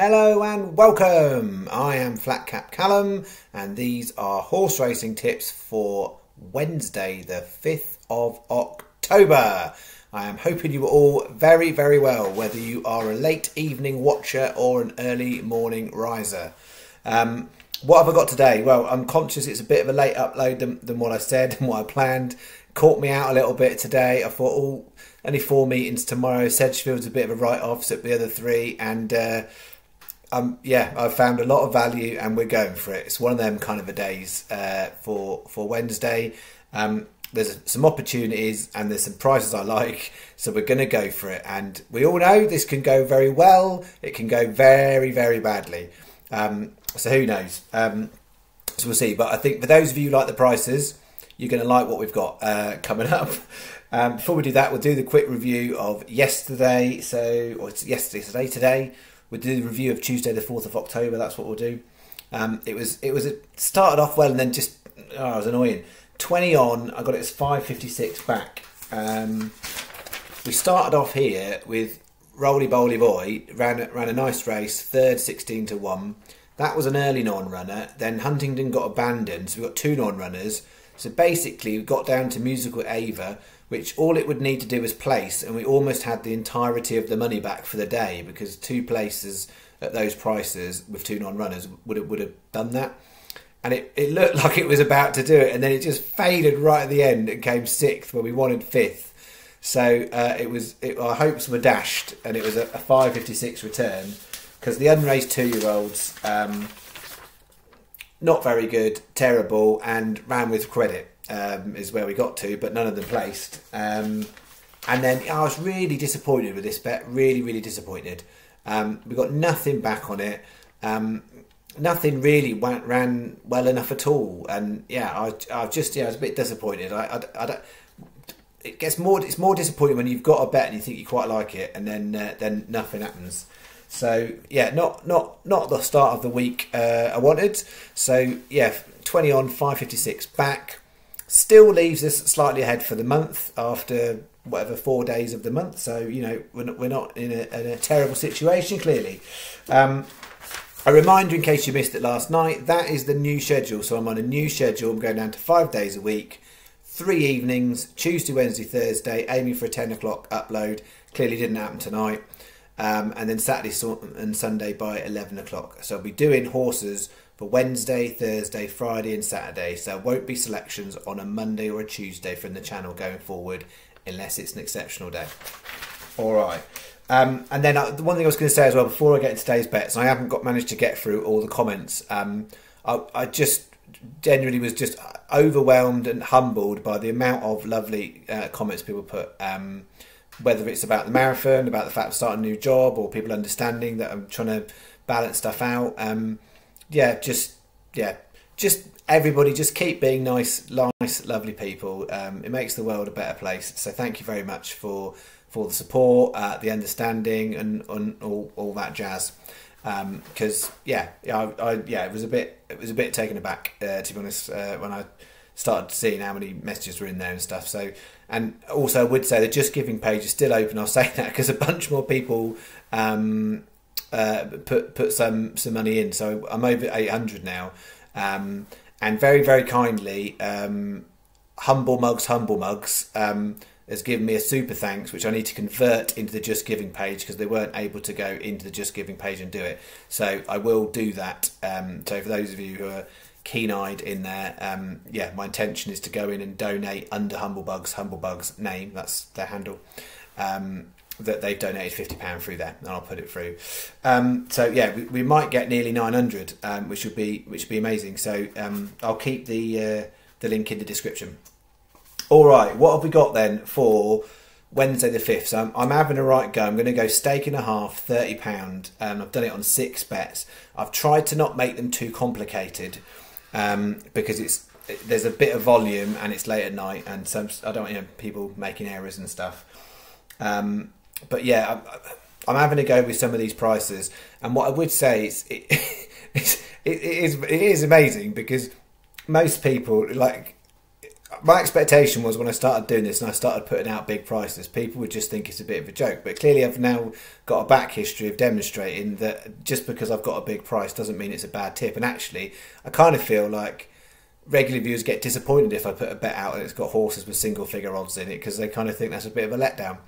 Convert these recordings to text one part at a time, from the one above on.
Hello and welcome. I am Flat Cap Callum and these are horse racing tips for Wednesday the 5th of October. I am hoping you are all very well, whether you are a late evening watcher or an early morning riser. What have I got today? Well, I'm conscious it's a bit of a late upload than what I said and what I planned. Caught me out a little bit today. I thought, only 4 meetings tomorrow. Sedgefield's a bit of a write-off, so the other 3, and I've found a lot of value and we're going for it. It's one of them kind of a days for Wednesday. There's some opportunities and there's some prices I like, so we're going to go for it. And we all know this can go very well. It can go very badly. So who knows? So we'll see. But I think for those of you who like the prices, you're going to like what we've got coming up. Before we do that, we'll do the quick review of yesterday. Today. We'll do the review of Tuesday the 4th of October. That's what we'll do. It started off well and then just it was annoying. 20 on, I got it as 5.56 back. We started off here with Roly Bowly Boy, ran a nice race, third 16 to 1. That was an early non-runner. Then Huntingdon got abandoned, so we got 2 non-runners. So basically we got down to Musical Ava, which all it would need to do was place, and we almost had the entirety of the money back for the day, because 2 places at those prices with 2 non-runners would have done that. And it looked like it was about to do it, and then it just faded right at the end and came 6th where we wanted 5th. So our hopes were dashed, and it was a 5.56 return, because the unraced 2-year-olds, not very good, terrible, and ran with credit is where we got to, but none of them placed. And then I was really disappointed with this bet, really disappointed. We got nothing back on it. Nothing really ran well enough at all, and I was a bit disappointed. It's more disappointing when you've got a bet and you think you quite like it, and then nothing happens. So not the start of the week I wanted. So 20 on, 5.56 back. Still leaves us slightly ahead for the month after whatever 4 days of the month. So we're not in a terrible situation clearly. A reminder in case you missed it last night, that is the new schedule. So I'm on a new schedule. I'm going down to 5 days a week, 3 evenings, Tuesday, Wednesday, Thursday, aiming for a 10 o'clock upload. Clearly didn't happen tonight. And then Saturday and Sunday by 11 o'clock. So I'll be doing horses for Wednesday, Thursday, Friday and Saturday. So there won't be selections on a Monday or a Tuesday from the channel going forward, unless it's an exceptional day. All right. And then the one thing I was going to say as well, before I get into today's bets, I haven't managed to get through all the comments. I just genuinely was just overwhelmed and humbled by the amount of lovely comments people put. Whether it's about the marathon, about the fact of starting a new job, or people understanding that I'm trying to balance stuff out. Just everybody, just keep being nice, lovely people. It makes the world a better place. So thank you very much for the support, the understanding, and all that jazz. Because it was a bit taken aback to be honest when I started seeing how many messages were in there and stuff. So, and also I would say the Just Giving page is still open. I'll say that because a bunch more people put some money in. So I'm over 800 now, and very kindly, Humble Mugs has given me a super thanks, which I need to convert into the Just Giving page because they weren't able to go into the Just Giving page and do it. So I will do that. So for those of you who are keen-eyed in there, my intention is to go in and donate under Humblebugs name, that's their handle, that they've donated £50 through there, and I'll put it through. We might get nearly 900, which would be amazing. So I'll keep the link in the description. All right, what have we got then for Wednesday the 5th? So I'm having a right go. I'm going to go stake and a half, £30, and I've done it on 6 bets. I've tried to not make them too complicated because there's a bit of volume and it's late at night, and I don't want people making errors and stuff. I'm having a go with some of these prices, and what I would say is it is amazing because most people, like, my expectation was when I started doing this and I started putting out big prices, people would just think it's a bit of a joke. But clearly I've now got a back history of demonstrating that just because I've got a big price doesn't mean it's a bad tip. And actually, I kind of feel like regular viewers get disappointed if I put a bet out and it's got horses with single figure odds in it, because they kind of think that's a bit of a letdown.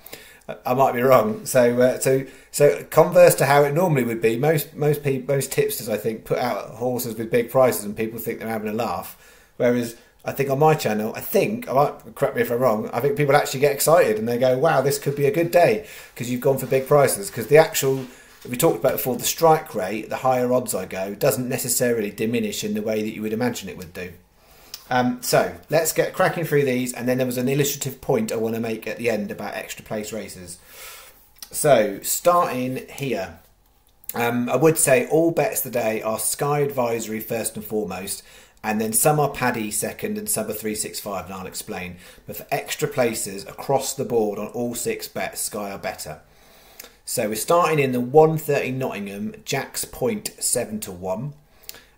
I might be wrong. So converse to how it normally would be, most tipsters, I think, put out horses with big prices and people think they're having a laugh. Whereas I think on my channel, correct me if I'm wrong, I think people actually get excited and they go, wow, this could be a good day because you've gone for big prices. Because the actual, we talked about before, the strike rate, the higher odds I go, doesn't necessarily diminish in the way that you would imagine it would do. So let's get cracking through these, and then there was an illustrative point I want to make at the end about extra place races. So starting here, I would say all bets today are Sky Advisory first and foremost, and then some are Paddy second and some are 365, and I'll explain. But for extra places across the board on all 6 bets, Sky are better. So we're starting in the 1:30 Nottingham, Jack's Point 7-1.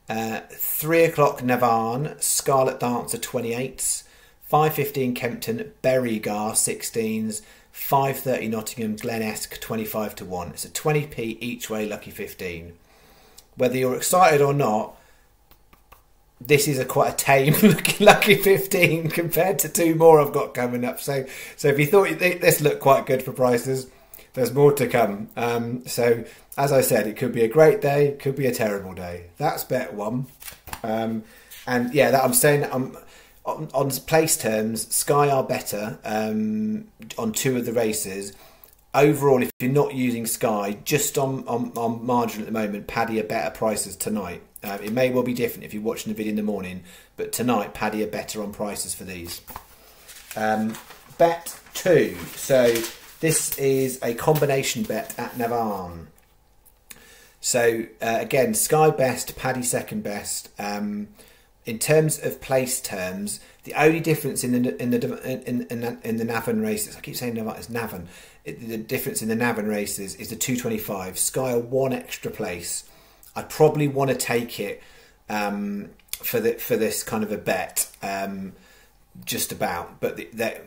3 o'clock Navan, Scarlet Dancer 28s. 5:15 Kempton, Berrygar 16s. 5:30 Nottingham, Glenesque 25-1. It's a 20p each way lucky 15. Whether you're excited or not, this is quite a tame lucky 15 compared to 2 more I've got coming up. So if you thought this looked quite good for prices, there's more to come. So as I said, it could be a great day, could be a terrible day. That's bet 1. And yeah, that I'm saying on place terms, Sky are better on 2 of the races. Overall, if you're not using Sky, just on margin at the moment, Paddy are better prices tonight. It may well be different if you're watching the video in the morning, but tonight Paddy are better on prices for these. Bet 2. So this is a combination bet at Navan. So again, Sky best, Paddy second best. In terms of place terms, the only difference in the Navan races, I keep saying Navan, it's Navan. The difference in the Navan races is the 225. Sky are 1 extra place. I'd probably want to take it for this kind of a bet, just about. But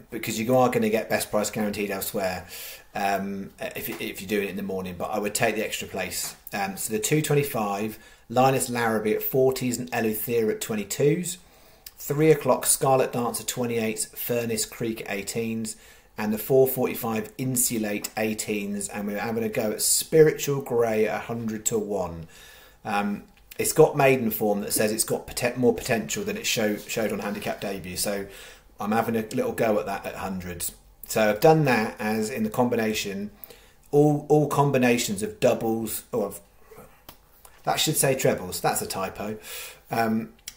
because you are going to get best price guaranteed elsewhere if you're doing it in the morning. But I would take the extra place. So the 225, Linus Larrabee at 40s and Eleuthera at 22s. 3 o'clock Scarlet Dancer 28s, Furnace Creek 18s. And the 4:45 Insulate 18s, and we're having a go at Spiritual Grey at 100-1. It's got maiden form that says it's got more potential than it showed on handicap debut, so I'm having a little go at that at hundreds. So I've done that as in the combination, all combinations of doubles, that should say trebles, that's a typo.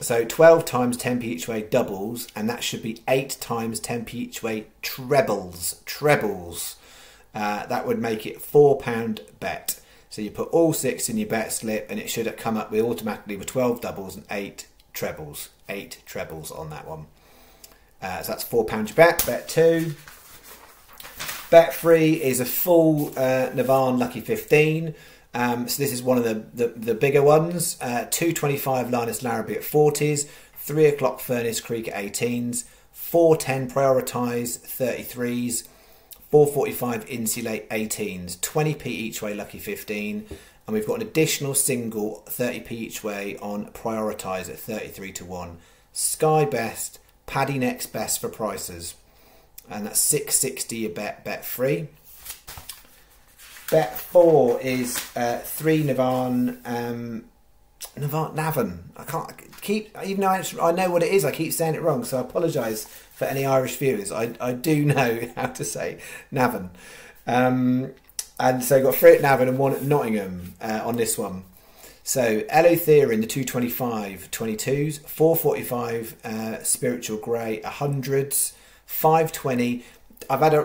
So 12 times 10p each way doubles, and that should be 8 times 10p each way trebles. That would make it £4 bet. So you put all 6 in your bet slip, and it should come up with automatically with 12 doubles and 8 trebles. 8 trebles on that one. So that's £4 your bet. Bet 2. Bet 3 is a full Navan Lucky 15. So this is one of the bigger ones. 225 Linus Larrabee at 40s, 3 o'clock Furnace Creek at 18s, 410 Prioritise 33s, 445 Insulate 18s, 20p each way lucky 15, and we've got an additional single 30p each way on Prioritise at 33-1. Sky best, Paddy next best for prices, and that's 660 your bet 3. Bet 4 is 3 Navan. I can't keep, even though I know what it is, I keep saying it wrong, so I apologise for any Irish viewers. I do know how to say Navan. And so you've got 3 at Navan and 1 at Nottingham on this one. So Eleuthera in the 225 22s, 445 Spiritual Grey 100s, 520.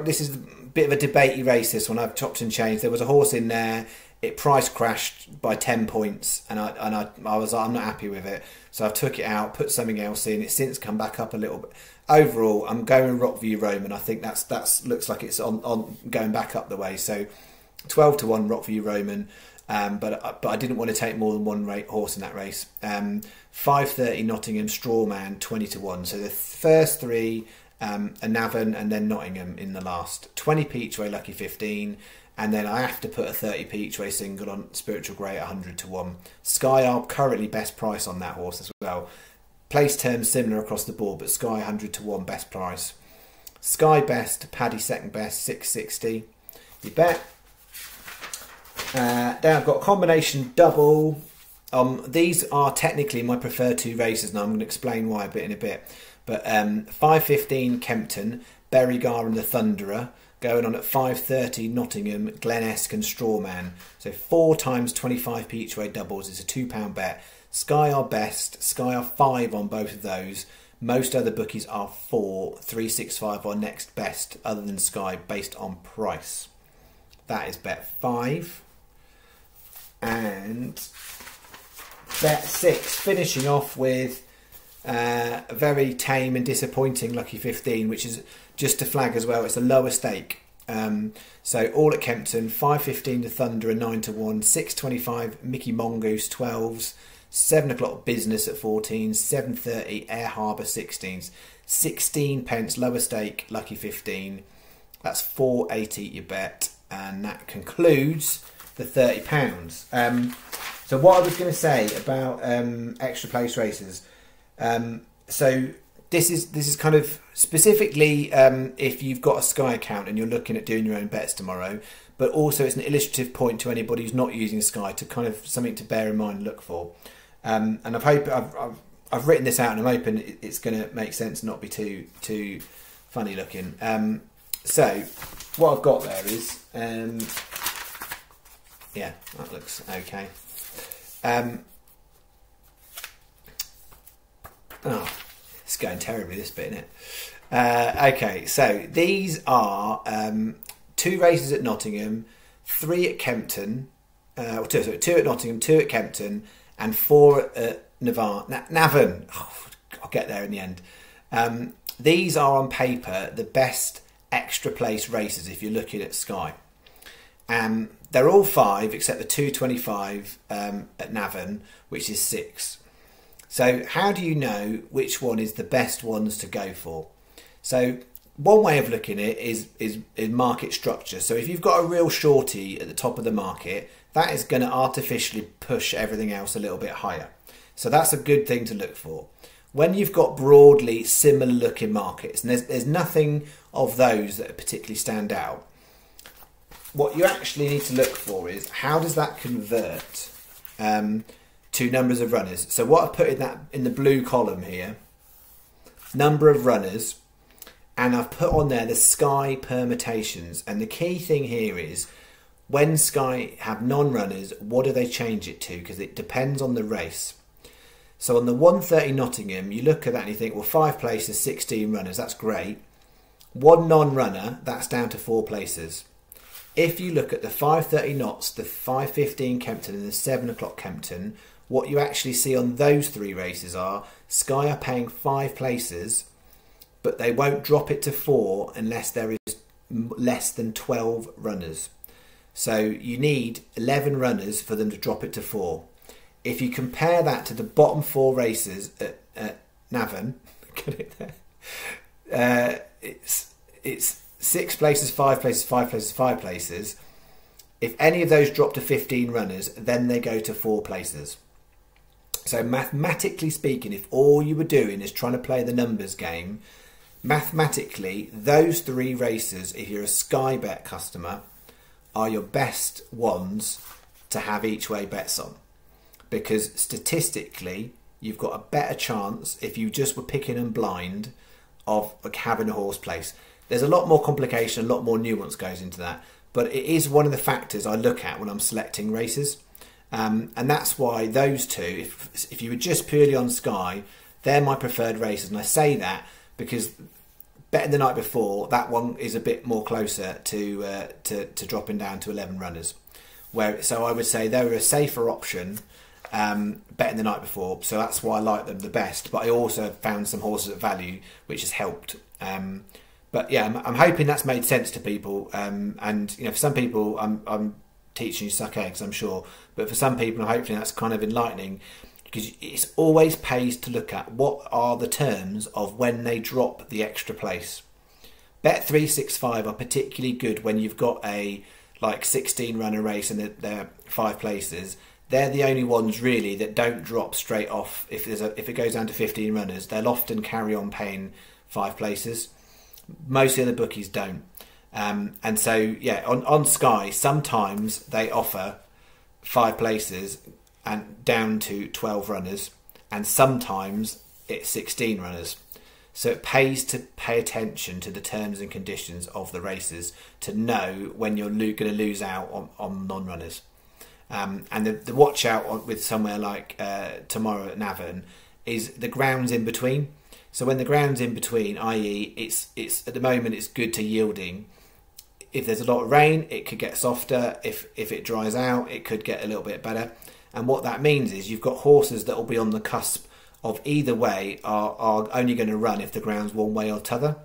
This is a bit of a debatey race, this one. I've chopped and changed. There was a horse in there, it price crashed by 10 points, and I was like, I'm not happy with it, so I took it out, put something else in. It's since come back up a little bit. Overall, I'm going with Rockview Roman. I think that's looks like it's on going back up the way. So 12-1 Rockview Roman. but I didn't want to take more than one horse in that race. 5:30 Nottingham Strawman 20-1. So the first three are Navan and then Nottingham in the last. 20p each way, lucky 15. And then I have to put a 30p each way single on Spiritual Grey at 100-1. Sky are currently best price on that horse as well. Place terms similar across the board, but Sky 100-1 best price. Sky best, Paddy second best, 660. You bet. Then I've got a combination double. These are technically my preferred two races, and I'm going to explain why in a bit. But 5:15 Kempton, Berrygar and the Thunderer, going on at 5:30 Nottingham, Glenesk and Strawman. So 4 times 25p each way doubles. It's a £2 bet. Sky are best. Sky are 5 on both of those. Most other bookies are 4. 365 are next best, other than Sky, based on price. That is bet 5. And bet 6, finishing off with a very tame and disappointing lucky 15, which is just to flag as well, it's a lower stake. So all at Kempton, 5:15 the Thunder, 9-1, 6:25 Mickey Mongoose 12s, 7 o'clock Business at 14s, 7:30 Air Harbour 16s, 16 pence lower stake lucky 15. That's 480 your bet, and that concludes the £30. So what I was going to say about extra place races. So this is kind of specifically if you've got a Sky account and you're looking at doing your own bets tomorrow, but also it's an illustrative point to anybody who's not using Sky, to kind of something to bear in mind and look for. And I've written this out, and I'm hoping it's going to make sense and not be too funny looking. So what I've got there is yeah, that looks okay. Oh, it's going terribly, this bit, isn't it? Okay, so these are 2 races at Nottingham, 3 at Kempton, 2 at Nottingham, 2 at Kempton, and 4 at Navan. Oh, I'll get there in the end. These are on paper the best extra place races if you're looking at Sky. They're all 5 except the 225 at Navan, which is 6. So how do you know which one is the best ones to go for? So one way of looking at it is market structure. So if you've got a real shorty at the top of the market, that is going to artificially push everything else a little bit higher. So that's a good thing to look for. When you've got broadly similar looking markets, and there's nothing of those that particularly stand out, what you actually need to look for is how does that convert to numbers of runners. So what I've put in the blue column here, number of runners, and I've put on there the Sky permutations. And the key thing here is when Sky have non-runners, what do they change it to? Because it depends on the race. So on the 1:30 Nottingham, you look at that and you think, well, 5 places, 16 runners, that's great. 1 non-runner, that's down to 4 places. If you look at the 5:30 Notts, the 5:15 Kempton and the 7 o'clock Kempton, what you actually see on those 3 races are Sky are paying 5 places, but they won't drop it to 4 unless there is less than 12 runners. So you need 11 runners for them to drop it to 4. If you compare that to the bottom 4 races at Navan, get it there? It's 6 places, 5 places, 5 places, 5 places. If any of those drop to 15 runners, then they go to 4 places. So mathematically speaking, if all you were doing is trying to play the numbers game, mathematically, those 3 races, if you're a Sky Bet customer, are your best ones to have each way bets on. Because statistically, you've got a better chance if you just were picking them blind of having a horse place. There's a lot more complication, a lot more nuance goes into that. But it is one of the factors I look at when I'm selecting races. And that's why those 2, if you were just purely on Sky, they're my preferred races. And I say that because betting the night before, that one is a bit more closer to dropping down to 11 runners. So I would say they're a safer option betting the night before. So that's why I like them the best. But I also found some horses at value, which has helped. But yeah, I'm hoping that's made sense to people. And you know, for some people, I'm teaching you suck eggs, I'm sure. But for some people, hopefully that's kind of enlightening, because it's always pays to look at what are the terms of when they drop the extra place. Bet365 are particularly good when you've got a like 16 runner race and they're 5 places. They're the only ones really that don't drop straight off. If it goes down to 15 runners, they'll often carry on paying 5 places. Most of the bookies don't. And so, yeah, on Sky, sometimes they offer 5 places and down to 12 runners, and sometimes it's 16 runners. So it pays to pay attention to the terms and conditions of the races to know when you're going to lose out on non-runners. And the watch out with somewhere like tomorrow at Navan is the grounds in between. So when the ground's in between, i.e. it's at the moment it's good to yielding. If there's a lot of rain, it could get softer. If it dries out, it could get a little bit better. And what that means is you've got horses that will be on the cusp of either way are only going to run if the ground's one way or t'other.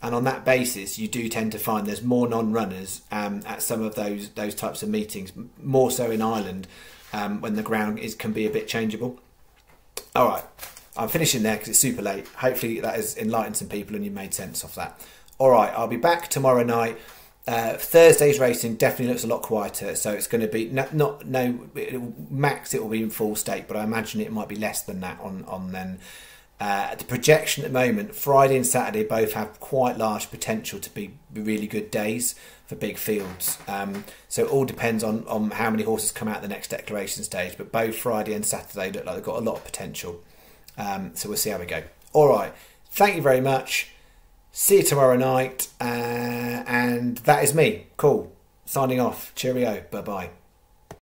And on that basis, you do tend to find there's more non-runners at some of those types of meetings, more so in Ireland, when the ground can be a bit changeable. All right, I'm finishing there because it's super late. Hopefully that has enlightened some people and you made sense of that. All right, I'll be back tomorrow night. Thursday's racing definitely looks a lot quieter, so it's going to be max it will be in full stake, but I imagine it might be less than that on then. The projection at the moment, Friday and Saturday both have quite large potential to be really good days for big fields. So it all depends on how many horses come out the next declaration stage, but both Friday and Saturday look like they've got a lot of potential. So we'll see how we go. All right, thank you very much. See you tomorrow night, and that is me. Cool. Signing off. Cheerio. Bye-bye.